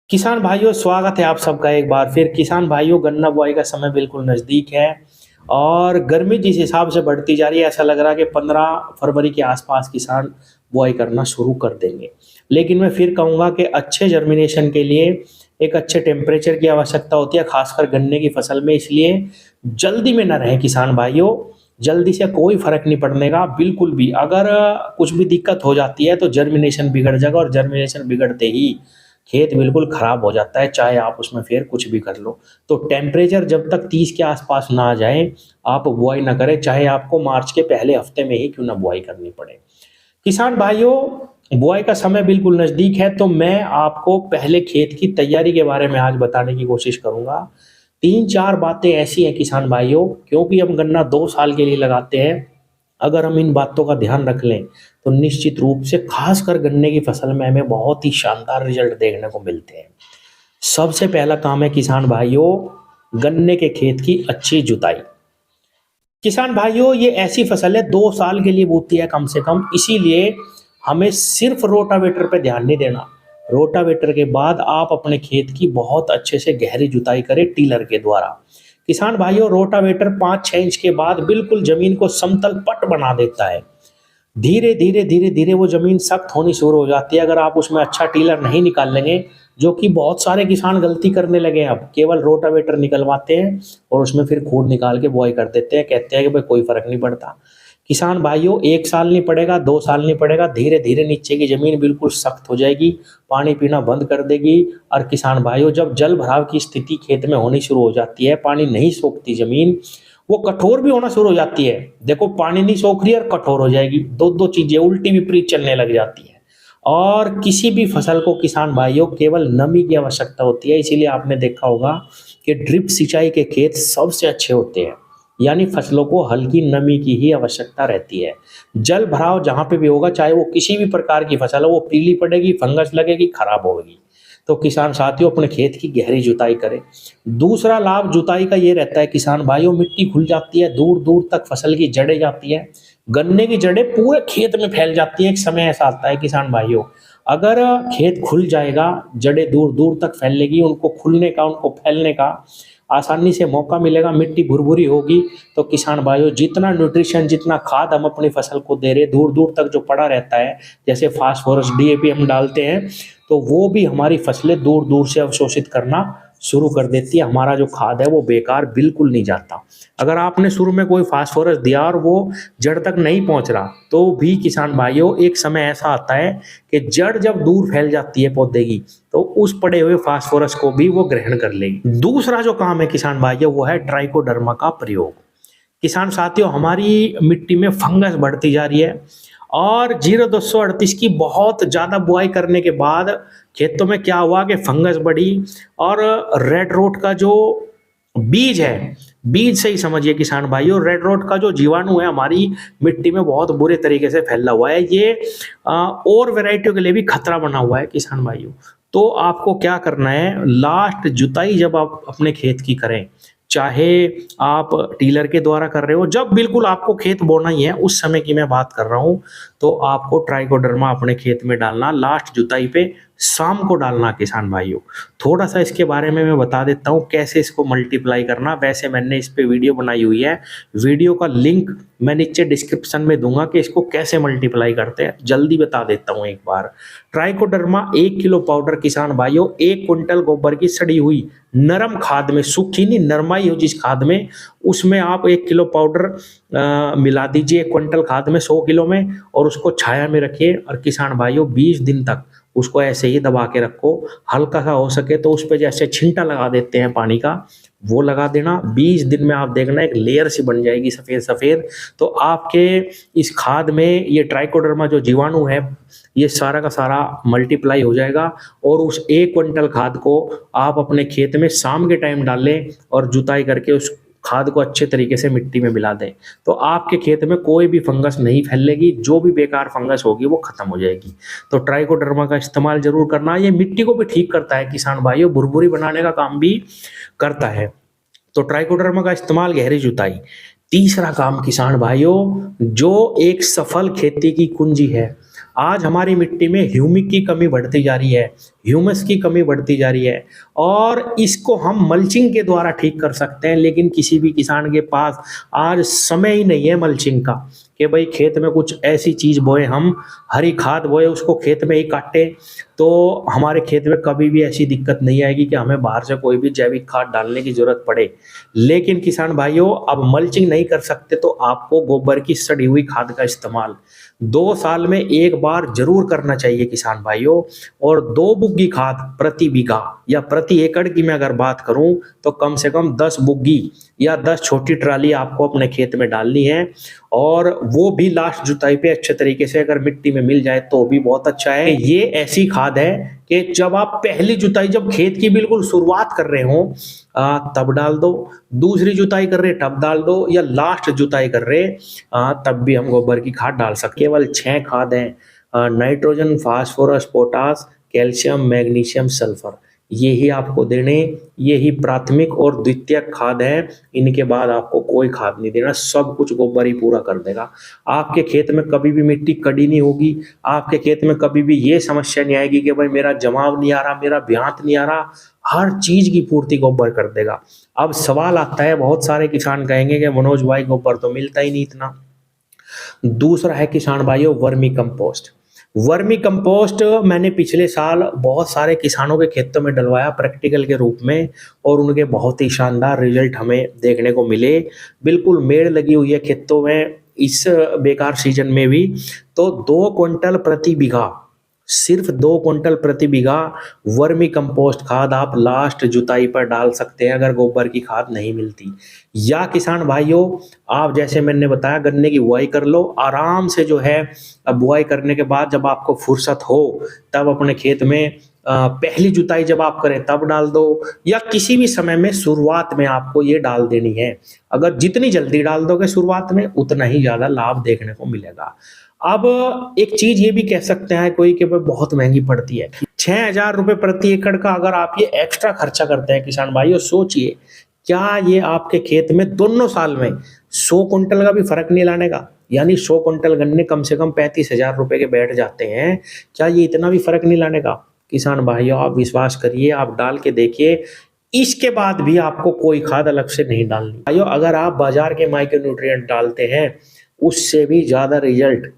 किसान भाइयों, स्वागत है आप सबका एक बार फिर। किसान भाइयों, गन्ना बुआई का समय बिल्कुल नज़दीक है और गर्मी जिस हिसाब से बढ़ती जा रही है, ऐसा लग रहा है कि 15 फरवरी के आसपास किसान बुआई करना शुरू कर देंगे। लेकिन मैं फिर कहूँगा कि अच्छे जर्मिनेशन के लिए एक अच्छे टेम्परेचर की आवश्यकता होती है, खासकर गन्ने की फसल में। इसलिए जल्दी में ना रहें किसान भाइयों, जल्दी से कोई फ़र्क नहीं पड़ने का बिल्कुल भी। अगर कुछ भी दिक्कत हो जाती है तो जर्मिनेशन बिगड़ जाएगा और जर्मिनेशन बिगड़ते ही खेत बिल्कुल ख़राब हो जाता है, चाहे आप उसमें फिर कुछ भी कर लो। तो टेम्परेचर जब तक 30 के आसपास ना आ जाए, आप बुआई ना करें, चाहे आपको मार्च के पहले हफ्ते में ही क्यों ना बुआई करनी पड़े। किसान भाइयों, बुआई का समय बिल्कुल नज़दीक है, तो मैं आपको पहले खेत की तैयारी के बारे में आज बताने की कोशिश करूँगा। 3-4 बातें ऐसी हैं किसान भाइयों, क्योंकि हम गन्ना 2 साल के लिए लगाते हैं। अगर हम इन बातों का ध्यान रख लें, तो निश्चित रूप से खासकर गन्ने की फसल में हमें बहुत ही शानदार रिज़ल्ट देखने को मिलते हैं। सबसे पहला काम है किसान भाइयों, गन्ने के खेत की अच्छी जुताई। किसान भाइयों, ये ऐसी फसल है 2 साल के लिए बोती है कम से कम, इसीलिए हमें सिर्फ रोटावेटर पे ध्यान नहीं देना। रोटावेटर के बाद आप अपने खेत की बहुत अच्छे से गहरी जुताई करें टीलर के द्वारा। किसान भाइयों, रोटावेटर 5-6 इंच के बाद बिल्कुल ज़मीन को समतल पट बना देता है। धीरे-धीरे वो ज़मीन सख्त होनी शुरू हो जाती है अगर आप उसमें अच्छा टीलर नहीं निकाल लेंगे, जो कि बहुत सारे किसान गलती करने लगे हैं अब। केवल रोटावेटर निकलवाते हैं और उसमें फिर खूड़ निकाल के बुआई कर देते हैं, कहते हैं कि भाई कोई फ़र्क नहीं पड़ता। किसान भाइयों, 1 साल नहीं पड़ेगा, 2 साल नहीं पड़ेगा, धीरे-धीरे नीचे की ज़मीन बिल्कुल सख्त हो जाएगी, पानी पीना बंद कर देगी। और किसान भाइयों, जब जल भराव की स्थिति खेत में होनी शुरू हो जाती है, पानी नहीं सोखती ज़मीन, वो कठोर भी होना शुरू हो जाती है। देखो, पानी नहीं सोख रही है और कठोर हो जाएगी, दो चीजें उल्टी विपरीत चलने लग जाती है। और किसी भी फसल को किसान भाइयों केवल नमी की आवश्यकता होती है, इसीलिए आपने देखा होगा कि ड्रिप सिंचाई के खेत सबसे अच्छे होते हैं। यानी फसलों को हल्की नमी की ही आवश्यकता रहती है। जल भराव जहाँ पे भी होगा, चाहे वो किसी भी प्रकार की फसल हो, वो पीली पड़ेगी, फंगस लगेगी, खराब होगी। तो किसान साथियों, अपने खेत की गहरी जुताई करें। दूसरा लाभ जुताई का ये रहता है किसान भाइयों, मिट्टी खुल जाती है, दूर दूर तक फसल की जड़ें जाती हैं। गन्ने की जड़ें पूरे खेत में फैल जाती हैं। एक समय ऐसा आता है किसान भाइयों, अगर खेत खुल जाएगा, जड़ें दूर दूर तक फैलेगी, उनको खुलने का, उनको फैलने का आसानी से मौका मिलेगा, मिट्टी भुरभुरी होगी। तो किसान भाइयों, जितना न्यूट्रिशन, जितना खाद हम अपनी फसल को दे रहे, दूर दूर तक जो पड़ा रहता है, जैसे फास्फोरस, डीएपी हम डालते हैं, तो वो भी हमारी फसलें दूर दूर से अवशोषित करना शुरू कर देती है। हमारा जो खाद है वो बेकार बिल्कुल नहीं जाता। अगर आपने शुरू में कोई फास्फोरस दिया और वो जड़ तक नहीं पहुंच रहा, तो भी किसान भाइयों, एक समय ऐसा आता है कि जड़ जब दूर फैल जाती है पौधे की, तो उस पड़े हुए फास्फोरस को भी वो ग्रहण कर लेगी। दूसरा जो काम है किसान भाइयों, वो है ट्राइकोडर्मा का प्रयोग। किसान साथियों, हमारी मिट्टी में फंगस बढ़ती जा रही है और 0238 की बहुत ज़्यादा बुआई करने के बाद खेतों में क्या हुआ कि फंगस बढ़ी और रेड रोट का जो बीज है, बीज से ही समझिए किसान भाइयों, रेड रोट का जो जीवाणु है हमारी मिट्टी में बहुत बुरे तरीके से फैला हुआ है। ये और वैरायटियों के लिए भी खतरा बना हुआ है किसान भाइयों। तो आपको क्या करना है, लास्ट जुताई जब आप अपने खेत की करें, चाहे आप टीलर के द्वारा कर रहे हो, जब बिल्कुल आपको खेत बोना ही है, उस समय की मैं बात कर रहा हूँ, तो आपको ट्राइकोडर्मा अपने खेत में डालना लास्ट जुताई पे, शाम को डालना किसान भाइयों। थोड़ा सा इसके बारे में मैं बता देता हूँ कैसे इसको मल्टीप्लाई करना। वैसे मैंने इस पे वीडियो बनाई हुई है, वीडियो का लिंक मैं नीचे डिस्क्रिप्शन में दूंगा कि इसको कैसे मल्टीप्लाई करते हैं। जल्दी बता देता हूँ एक बार। ट्राइकोडर्मा 1 किलो पाउडर किसान भाइयों 1 क्विंटल गोबर की सड़ी हुई नरम खाद में, सूखी नहीं, नरमाई हो जिस खाद में, उसमें आप 1 किलो पाउडर मिला दीजिए 1 क्विंटल खाद में 100 किलो में, और उसको छाया में रखिए। और किसान भाइयों, 20 दिन तक उसको ऐसे ही दबा के रखो। हल्का सा हो सके तो उस पर जैसे छिंटा लगा देते हैं पानी का, वो लगा देना। 20 दिन में आप देखना एक लेयर सी बन जाएगी सफ़ेद सफ़ेद। तो आपके इस खाद में ये ट्राइकोडर्मा जो जीवाणु है, ये सारा का सारा मल्टीप्लाई हो जाएगा। और उस 1 क्विंटल खाद को आप अपने खेत में शाम के टाइम डालें और जुताई करके उस खाद को अच्छे तरीके से मिट्टी में मिला दें। तो आपके खेत में कोई भी फंगस नहीं फैलेगी, जो भी बेकार फंगस होगी वो खत्म हो जाएगी। तो ट्राइकोडर्मा का इस्तेमाल जरूर करना। ये मिट्टी को भी ठीक करता है किसान भाइयों, भुरभुरी बनाने का काम भी करता है। तो ट्राइकोडर्मा का इस्तेमाल, गहरी जुताई। तीसरा काम किसान भाइयों, जो एक सफल खेती की कुंजी है, आज हमारी मिट्टी में ह्यूमिक की कमी बढ़ती जा रही है, ह्यूमस की कमी बढ़ती जा रही है और इसको हम मल्चिंग के द्वारा ठीक कर सकते हैं। लेकिन किसी भी किसान के पास आज समय ही नहीं है मल्चिंग का कि भाई खेत में कुछ ऐसी चीज़ बोए, हम हरी खाद बोए उसको खेत में ही काटे, तो हमारे खेत में कभी भी ऐसी दिक्कत नहीं आएगी कि हमें बाहर से कोई भी जैविक खाद डालने की ज़रूरत पड़े। लेकिन किसान भाइयों, अब मल्चिंग नहीं कर सकते तो आपको गोबर की सड़ी हुई खाद का इस्तेमाल 2 साल में एक बार जरूर करना चाहिए किसान भाइयों। और 2 बुग्गी खाद प्रति बीघा या प्रति एकड़ की मैं अगर बात करूं तो कम से कम 10 बुग्गी या 10 छोटी ट्राली आपको अपने खेत में डालनी है। और वो भी लास्ट जुताई पे अच्छे तरीके से अगर मिट्टी में मिल जाए तो भी बहुत अच्छा है। ये ऐसी खाद है कि जब आप पहली जुताई, जब खेत की बिल्कुल शुरुआत कर रहे हो तब डाल दो, दूसरी जुताई कर रहे तब डाल दो, या लास्ट जुताई कर रहे तब भी हम गोबर की खाद डाल सकते। केवल 6 खाद हैं, nitrogen, phosphorus, potash, calcium, magnesium, sulphur, ये ही आपको देने, ये ही प्राथमिक और द्वितीयक खाद है। इनके बाद आपको कोई खाद नहीं देना, सब कुछ गोबर ही पूरा कर देगा। आपके खेत में कभी भी मिट्टी कड़ी नहीं होगी, आपके खेत में कभी भी ये समस्या नहीं आएगी कि भाई मेरा जमाव नहीं आ रहा, मेरा ब्यांत नहीं आ रहा, हर चीज की पूर्ति गोबर कर देगा। अब सवाल आता है, बहुत सारे किसान कहेंगे कि मनोज भाई गोबर तो मिलता ही नहीं इतना। दूसरा है किसान भाइयों वर्मी कंपोस्ट। वर्मी कंपोस्ट मैंने पिछले साल बहुत सारे किसानों के खेतों में डलवाया प्रैक्टिकल के रूप में और उनके बहुत ही शानदार रिजल्ट हमें देखने को मिले। बिल्कुल मेड़ लगी हुई है खेतों में इस बेकार सीजन में भी। तो 2 क्विंटल प्रति बीघा, सिर्फ 2 क्विंटल प्रति बीघा वर्मी कंपोस्ट खाद आप लास्ट जुताई पर डाल सकते हैं अगर गोबर की खाद नहीं मिलती। या किसान भाइयों, आप जैसे मैंने बताया गन्ने की बुआई कर लो आराम से, जो है बुआई करने के बाद जब आपको फुर्सत हो तब अपने खेत में पहली जुताई जब आप करें तब डाल दो, या किसी भी समय में शुरुआत में आपको ये डाल देनी है। अगर जितनी जल्दी डाल दोगे शुरुआत में उतना ही ज़्यादा लाभ देखने को मिलेगा। अब एक चीज ये भी कह सकते हैं कोई कि भाई बहुत महंगी पड़ती है, 6,000 रुपए प्रति एकड़ का अगर आप ये एक्स्ट्रा खर्चा करते हैं किसान भाइयों, सोचिए क्या ये आपके खेत में दोनों साल में 100 कुंटल का भी फर्क नहीं लाने का। यानी 100 कुंटल गन्ने कम से कम 35,000 रुपए के बैठ जाते हैं, क्या ये इतना भी फर्क नहीं लाने का? किसान भाइयों आप विश्वास करिए, आप डाल के देखिए, इसके बाद भी आपको कोई खाद अलग से नहीं डालनी। भाइयों अगर आप बाजार के माइक्रो न्यूट्रिएंट डालते हैं उससे भी ज्यादा रिजल्ट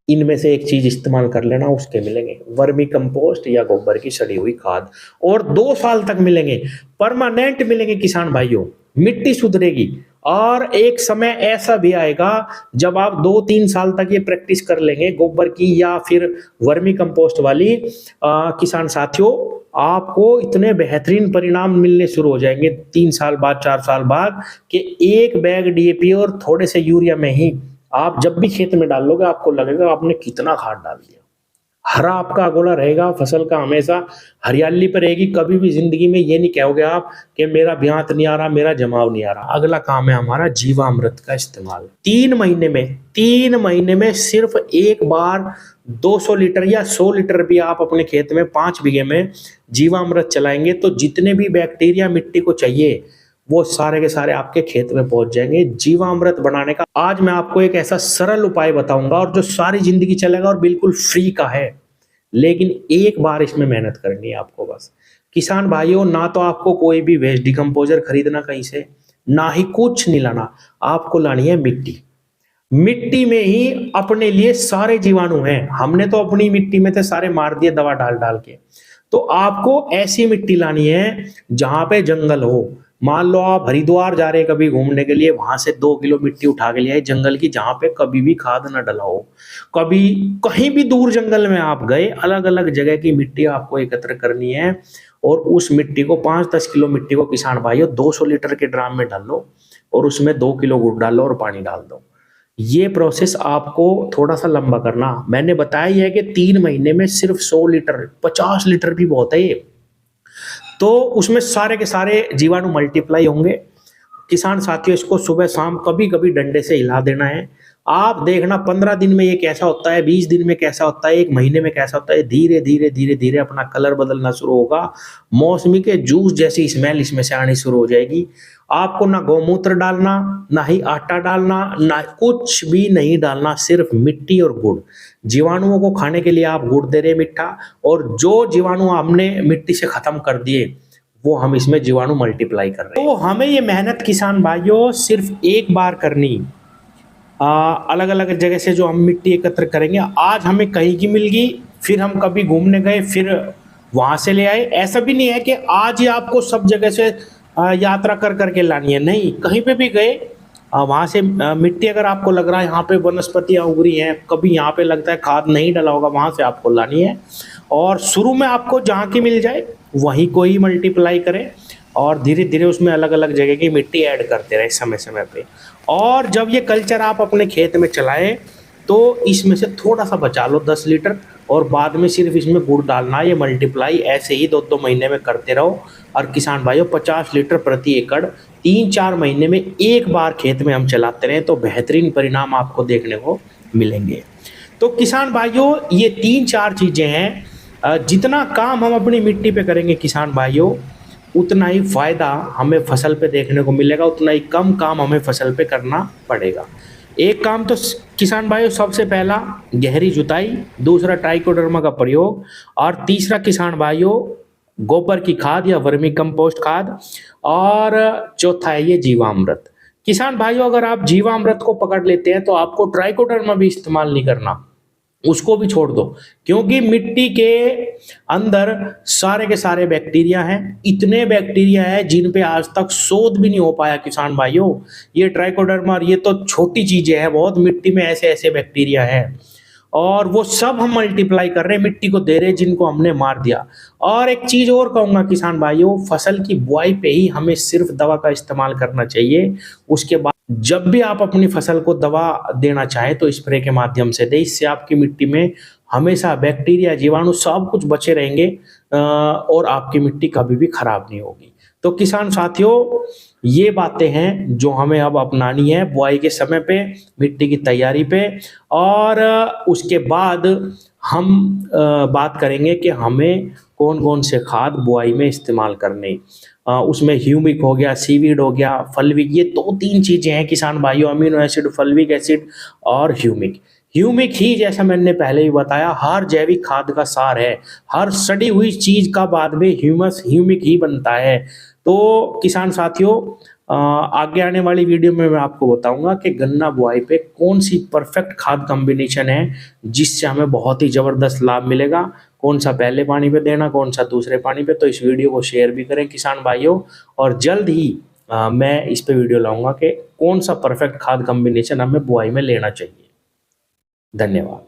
इनमें से एक चीज इस्तेमाल कर लेना, उसके मिलेंगे, वर्मी कंपोस्ट या गोबर की सड़ी हुई खाद। और 2 साल तक मिलेंगे, परमानेंट मिलेंगे किसान भाइयों, मिट्टी सुधरेगी। और एक समय ऐसा भी आएगा जब आप 2-3 साल तक ये प्रैक्टिस कर लेंगे गोबर की या फिर वर्मी कंपोस्ट वाली, किसान साथियों आपको इतने बेहतरीन परिणाम मिलने शुरू हो जाएंगे 3 साल बाद, 4 साल बाद, कि 1 बैग डीएपी और थोड़े से यूरिया में ही आप जब भी खेत में डालोगे आपको लगेगा आपने कितना खाद डाल दिया। हरा आपका अगोला रहेगा, फसल का हमेशा हरियाली पर रहेगी। कभी भी जिंदगी में ये नहीं कहोगे आप कि मेरा ब्यांत नहीं आ रहा, मेरा जमाव नहीं आ रहा। अगला काम है हमारा जीवामृत का इस्तेमाल। 3 महीने में सिर्फ एक बार 200 लीटर या 100 लीटर भी आप अपने खेत में 5 बीघे में जीवामृत चलाएंगे तो जितने भी बैक्टीरिया मिट्टी को चाहिए वो सारे के सारे आपके खेत में पहुंच जाएंगे। जीवामृत बनाने का आज मैं आपको एक ऐसा सरल उपाय बताऊंगा और जो सारी जिंदगी चलेगा और बिल्कुल फ्री का है, लेकिन एक बार इसमें मेहनत करनी है आपको बस। किसान भाइयों ना तो आपको कोई भी वेस्ट डिकम्पोजर खरीदना कहीं से, ना ही कुछ नहीं लाना, आपको लानी है मिट्टी। मिट्टी में ही अपने लिए सारे जीवाणु हैं, हमने तो अपनी मिट्टी में थे सारे मार दिए दवा डाल डाल के। तो आपको ऐसी मिट्टी लानी है जहां पे जंगल हो। मान लो आप हरिद्वार जा रहे हैं कभी घूमने के लिए, वहां से 2 किलो मिट्टी उठा के ले आए जंगल की, जहां पे कभी भी खाद ना डला हो। कभी कहीं भी दूर जंगल में आप गए, अलग अलग जगह की मिट्टी आपको एकत्र करनी है और उस मिट्टी को 5-10 किलो मिट्टी को किसान भाइयों 200 लीटर के ड्राम में डालो और उसमें 2 किलो गुड़ डालो और पानी डाल दो। ये प्रोसेस आपको थोड़ा सा लंबा करना, मैंने बताया ही है कि 3 महीने में सिर्फ 100 लीटर, 50 लीटर भी बहुत है ये, तो उसमें सारे के सारे जीवाणु मल्टीप्लाई होंगे। किसान साथियों इसको सुबह शाम कभी कभी डंडे से हिला देना है। आप देखना 15 दिन में ये कैसा होता है, 20 दिन में कैसा होता है, 1 महीने में कैसा होता है, धीरे-धीरे अपना कलर बदलना शुरू होगा। मौसमी के जूस जैसी स्मेल इसमें से आनी शुरू हो जाएगी। आपको ना गौमूत्र डालना, ना ही आटा डालना, ना कुछ भी नहीं डालना, सिर्फ मिट्टी और गुड़। जीवाणुओं को खाने के लिए आप गुड़ दे रहे हैं मीठा, और जो जीवाणु हमने मिट्टी से खत्म कर दिए, वो हम इसमें जीवाणु मल्टीप्लाई कर रहे हैं। तो हमें ये मेहनत किसान भाइयों सिर्फ एक बार करनी। अलग अलग जगह से जो हम मिट्टी एकत्र करेंगे, आज हमें कहीं की मिल गई, फिर हम कभी घूमने गए फिर वहां से ले आए, ऐसा भी नहीं है कि आज ही आपको सब जगह से यात्रा कर करके लानी है। नहीं, कहीं पे भी गए वहां से मिट्टी अगर आपको लग रहा है यहाँ पे वनस्पतियां उग रही हैं, कभी यहाँ पे लगता है खाद नहीं डाला होगा, वहां से आपको लानी है। और शुरू में आपको जहाँ की मिल जाए वहीं को ही मल्टीप्लाई करें, और धीरे धीरे उसमें अलग अलग जगह की मिट्टी ऐड करते रहे समय समय पे। और जब ये कल्चर आप अपने खेत में चलाएं तो इसमें से थोड़ा सा बचा लो 10 लीटर, और बाद में सिर्फ इसमें गुड़ डालना। ये मल्टीप्लाई ऐसे ही 2-2 महीने में करते रहो। और किसान भाइयों 50 लीटर प्रति एकड़ 3-4 महीने में एक बार खेत में हम चलाते रहें तो बेहतरीन परिणाम आपको देखने को मिलेंगे। तो किसान भाइयों ये 3-4 चीज़ें हैं, जितना काम हम अपनी मिट्टी पे करेंगे किसान भाइयों, उतना ही फायदा हमें फसल पे देखने को मिलेगा, उतना ही कम काम हमें फसल पे करना पड़ेगा। एक काम तो किसान भाइयों सबसे पहला गहरी जुताई, दूसरा ट्राइकोडर्मा का प्रयोग, और तीसरा किसान भाइयों गोबर की खाद या वर्मी कंपोस्ट खाद, और चौथा है ये जीवामृत। किसान भाइयों अगर आप जीवामृत को पकड़ लेते हैं तो आपको ट्राइकोडर्मा भी इस्तेमाल नहीं करना, उसको भी छोड़ दो, क्योंकि मिट्टी के अंदर सारे के सारे बैक्टीरिया हैं। इतने बैक्टीरिया हैं जिन पे आज तक शोध भी नहीं हो पाया किसान भाइयों। ये ट्राइकोडर्मा ये तो छोटी चीजें हैं, बहुत मिट्टी में ऐसे ऐसे बैक्टीरिया हैं, और वो सब हम मल्टीप्लाई कर रहे हैं, मिट्टी को दे रहे हैं जिनको हमने मार दिया। और एक चीज और कहूंगा किसान भाइयों, फसल की बुआई पे ही हमें सिर्फ दवा का इस्तेमाल करना चाहिए। उसके बाद जब भी आप अपनी फसल को दवा देना चाहें तो स्प्रे के माध्यम से दें। इससे आपकी मिट्टी में हमेशा बैक्टीरिया जीवाणु सब कुछ बचे रहेंगे, और आपकी मिट्टी कभी भी खराब नहीं होगी। तो किसान साथियों ये बातें हैं जो हमें अब अपनानी है बुआई के समय पे, मिट्टी की तैयारी पे। और उसके बाद हम बात करेंगे कि हमें कौन कौन से खाद बुआई में इस्तेमाल करने। उसमें ह्यूमिक हो गया, सीवीड हो गया, फल्विक, ये 2-3 चीज़ें हैं किसान भाइयों, अमीनो एसिड, फल्विक एसिड और ह्यूमिक। ह्यूमिक ही जैसा मैंने पहले ही बताया हर जैविक खाद का सार है, हर सड़ी हुई चीज़ का बाद में ह्यूमिक ही बनता है। तो किसान साथियों आगे आने वाली वीडियो में मैं आपको बताऊंगा कि गन्ना बुआई पे कौन सी परफेक्ट खाद कॉम्बिनेशन है जिससे हमें बहुत ही ज़बरदस्त लाभ मिलेगा, कौन सा पहले पानी पे देना, कौन सा दूसरे पानी पे। तो इस वीडियो को शेयर भी करें किसान भाइयों, और जल्द ही मैं इस पे वीडियो लाऊंगा कि कौन सा परफेक्ट खाद कॉम्बिनेशन हमें बुआई में लेना चाहिए। धन्यवाद।